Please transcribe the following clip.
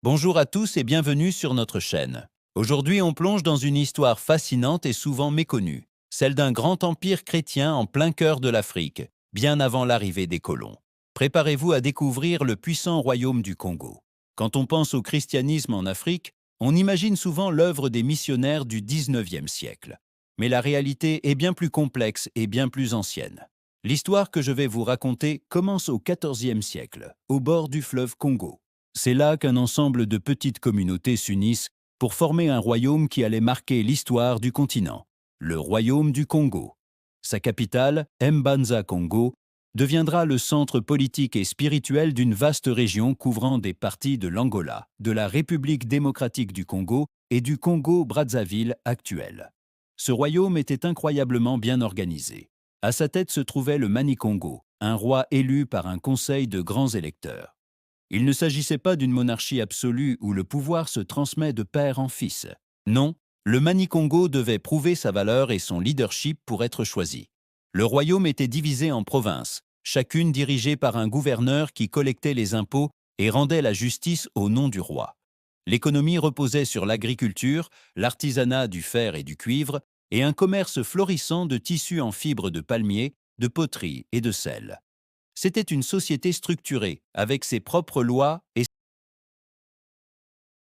Bonjour à tous et bienvenue sur notre chaîne. Aujourd'hui, on plonge dans une histoire fascinante et souvent méconnue, celle d'un grand empire chrétien en plein cœur de l'Afrique, bien avant l'arrivée des colons. Préparez-vous à découvrir le puissant royaume du Congo. Quand on pense au christianisme en Afrique, on imagine souvent l'œuvre des missionnaires du 19e siècle. Mais la réalité est bien plus complexe et bien plus ancienne. L'histoire que je vais vous raconter commence au 14e siècle, au bord du fleuve Congo. C'est là qu'un ensemble de petites communautés s'unissent pour former un royaume qui allait marquer l'histoire du continent, le royaume du Congo. Sa capitale, Mbanza-Congo, deviendra le centre politique et spirituel d'une vaste région couvrant des parties de l'Angola, de la République démocratique du Congo et du Congo-Brazzaville actuel. Ce royaume était incroyablement bien organisé. À sa tête se trouvait le Mani-Congo, un roi élu par un conseil de grands électeurs. Il ne s'agissait pas d'une monarchie absolue où le pouvoir se transmet de père en fils. Non, le Mani-Congo devait prouver sa valeur et son leadership pour être choisi. Le royaume était divisé en provinces, chacune dirigée par un gouverneur qui collectait les impôts et rendait la justice au nom du roi. L'économie reposait sur l'agriculture, l'artisanat du fer et du cuivre, et un commerce florissant de tissus en fibres de palmier, de poterie et de sel. C'était une société structurée, avec ses propres lois et